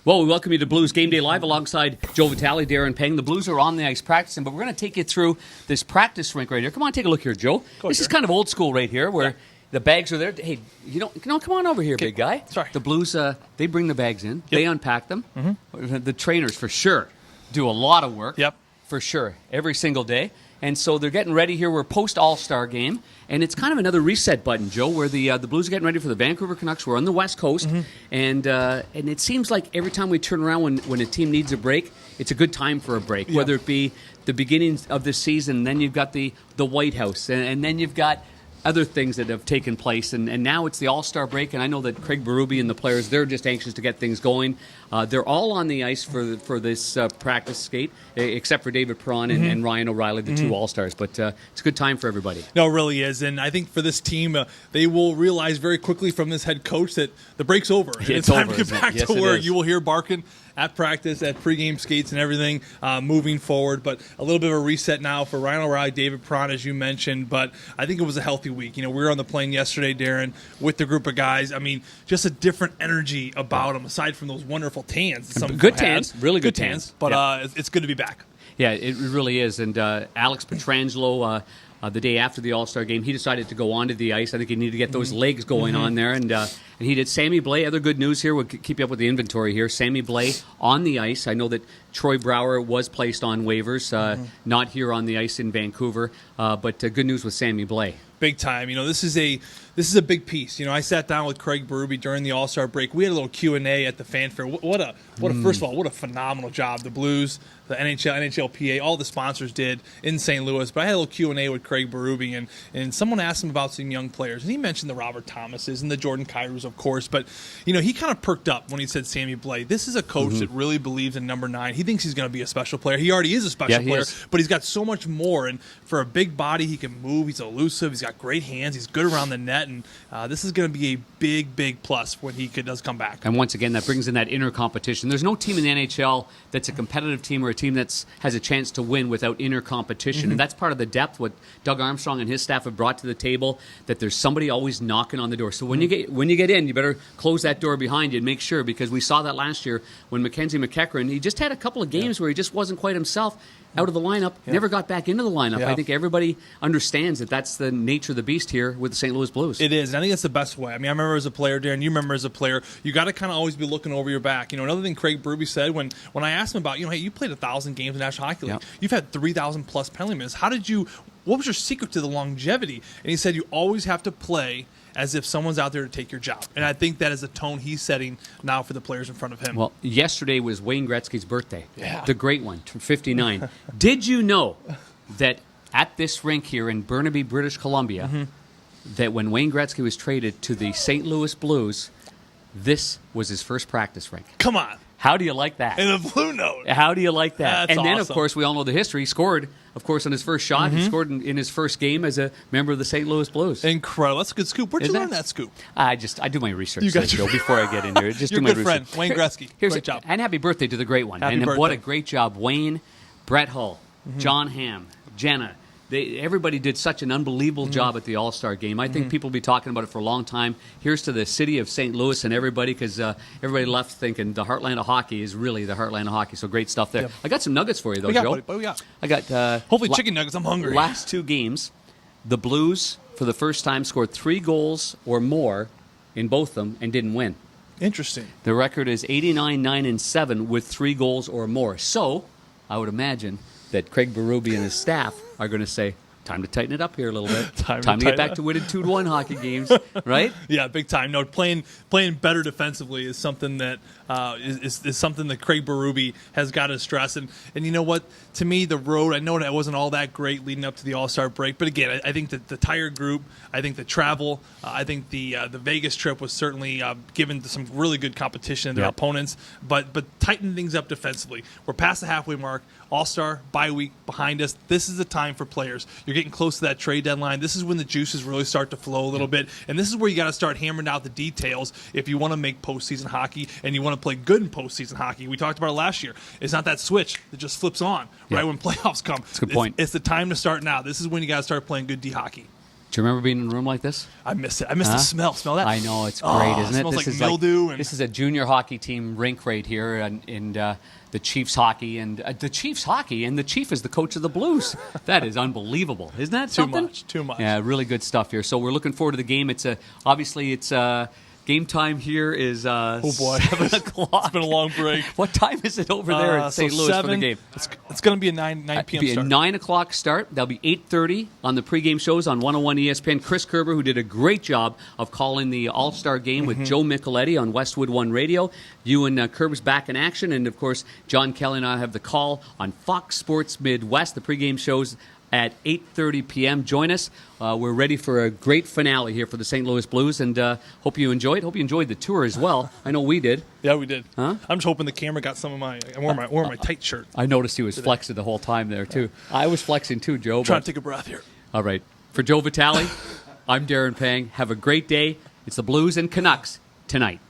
Well, we welcome you to Blues Game Day Live alongside Joe Vitale, Darren Pang. The Blues are on the ice practicing, but we're going to take you through this practice rink right here. Come on, take a look here, Joe. This is kind of old school right here, where the bags are there. Hey, come on over here, big guy. Sorry. The Blues, they bring the bags in. Yep. They unpack them. Mm-hmm. The trainers, for sure, do a lot of work. Yep. For sure, every single day. And so they're getting ready here. We're post-All-Star game, and it's kind of another reset button, Joe, where the Blues are getting ready for the Vancouver Canucks. We're on the West Coast, and it seems like every time we turn around when a team needs a break, it's a good time for a break, whether it be the beginning of the season, then you've got the White House, and then you've got other things that have taken place, and now it's the All-Star break, and I know that Craig Berube and the players, they're just anxious to get things going. They're all on the ice for this practice skate, except for David Perron and Ryan O'Reilly, the two All-Stars, but it's a good time for everybody. No, it really is, and I think for this team, they will realize very quickly from this head coach that the break's over. It's time to get back to work. You will hear barking at practice, at pregame skates and everything moving forward. But a little bit of a reset now for Ryan O'Reilly, David Perron, as you mentioned. But I think it was a healthy week. We were on the plane yesterday, Darren, with the group of guys. I mean, just a different energy about them, aside from those wonderful tans. Good tans, really good tans. But it's good to be back. Yeah, it really is. And Alex Pietrangelo, the day after the All-Star game, he decided to go onto the ice. I think he needed to get those legs going on there. And he did. Sammy Blais, other good news here. We'll keep you up with the inventory here. Sammy Blais on the ice. I know that Troy Brouwer was placed on waivers, not here on the ice in Vancouver. But good news with Sammy Blais. Big time. This is a big piece. I sat down with Craig Berube during the All-Star break. We had a little Q&A at the fanfare. First of all, what a phenomenal job the Blues, the NHL, NHLPA, all the sponsors did in St. Louis. But I had a little Q&A with Craig Berube, and someone asked him about some young players, and he mentioned the Robert Thomases and the Jordan Kyrous, of course. But he kind of perked up when he said Sammy Blais. This is a coach that really believes in number 9. He thinks he's going to be a special player. He already is a special player, but he's got so much more. And for a big body, he can move. He's elusive. He's got great hands. He's good around the net, and this is going to be a big, big plus when he does come back. And once again, that brings in that inner competition. There's no team in the NHL that's a competitive team or a team that has a chance to win without inner competition. And that's part of the depth, what Doug Armstrong and his staff have brought to the table, that there's somebody always knocking on the door. So when you get in, you better close that door behind you and make sure, because we saw that last year when Mackenzie McEachran, he just had a couple of games where he just wasn't quite himself. Out of the lineup, never got back into the lineup. I think everybody understands that that's the nature of the beast here with the St. Louis Blues. It is, and I think that's the best way. I remember as a player, Darren, you remember as a player, you got to kind of always be looking over your back. Another thing Craig Berube said when I asked him about, hey, you played 1,000 games in the National Hockey League. You've had 3,000 plus penalty minutes. What was your secret to the longevity? And he said you always have to play as if someone's out there to take your job. And I think that is the tone he's setting now for the players in front of him. Well, yesterday was Wayne Gretzky's birthday. Yeah. The great one, 59. Did you know that at this rink here in Burnaby, British Columbia, that when Wayne Gretzky was traded to the St. Louis Blues, this was his first practice rink? Come on. How do you like that? In the Blue Note. How do you like that? That's and then, awesome. of course, we all know the history. He scored, of course, on his first shot. He scored in his first game as a member of the St. Louis Blues. Incredible. That's a good scoop. Where'd you learn that scoop? I do my research, Joe, before I get in here. Just Your do my good research. friend, Wayne Gretzky. Great job. And happy birthday to the great one. Happy birthday. What a great job. Wayne, Brett Hull, John Hamm, Jenna. Everybody did such an unbelievable job at the All-Star game. I think people will be talking about it for a long time. Here's to the city of St. Louis and everybody, because everybody left thinking the heartland of hockey is really the heartland of hockey. So great stuff there. Yep. I got some nuggets for you, though, Joe. What do we got? I got hopefully chicken nuggets. I'm hungry. Last 2 games, the Blues, for the first time, scored 3 goals or more in both of them and didn't win. Interesting. The record is 89-9-7 with 3 goals or more. So I would imagine that Craig Berube and his staff are going to say, time to tighten it up here a little bit. Time to get back to winning 2-1 hockey games, right? Yeah, big time. No, playing better defensively is something that is something that Craig Berube has got to stress. And you know what? To me, the road, I know that wasn't all that great leading up to the All-Star break. But again, I think that the Tiger group, I think the travel, I think the Vegas trip was certainly given some really good competition to their opponents. But tighten things up defensively. We're past the halfway mark. All-Star, bye week behind us. This is the time for players. You're getting close to that trade deadline. This is when the juices really start to flow a little bit. And this is where you got to start hammering out the details if you want to make postseason hockey and you want to play good in postseason hockey. We talked about it last year. It's not that switch that just flips on right when playoffs come. That's a good point. It's the time to start now. This is when you got to start playing good D hockey. Do you remember being in a room like this? I miss it. I miss the smell. Smell that? I know, it's great, isn't it? Smells This like is mildew. This is a junior hockey team rink right here, and the Chiefs hockey, and the Chiefs hockey, and the Chief is the coach of the Blues. That is unbelievable, isn't that something? Too much. Yeah, really good stuff here. So we're looking forward to the game. It's obviously it's. Game time here is 7 o'clock. It's been a long break. What time is it over there in St. Louis 7, for the game? It's going to be a 9 p.m. Be start. a 9 o'clock start. That'll be 8:30 on the pregame shows on 101 ESPN. Chris Kerber, who did a great job of calling the All-Star game with Joe Micheletti on Westwood One Radio. You and Kerber's back in action. And, of course, John Kelly and I have the call on Fox Sports Midwest, the pregame shows at 8:30 p.m. Join us. We're ready for a great finale here for the St. Louis Blues, and hope you enjoyed. Hope you enjoyed the tour as well. I know we did. Yeah, we did. Huh? I'm just hoping the camera got some of my. I wore my tight shirt. I noticed he was flexing the whole time there too. I was flexing too, Joe. Trying to take a breath here. All right. For Joe Vitale, I'm Darren Pang. Have a great day. It's the Blues and Canucks tonight.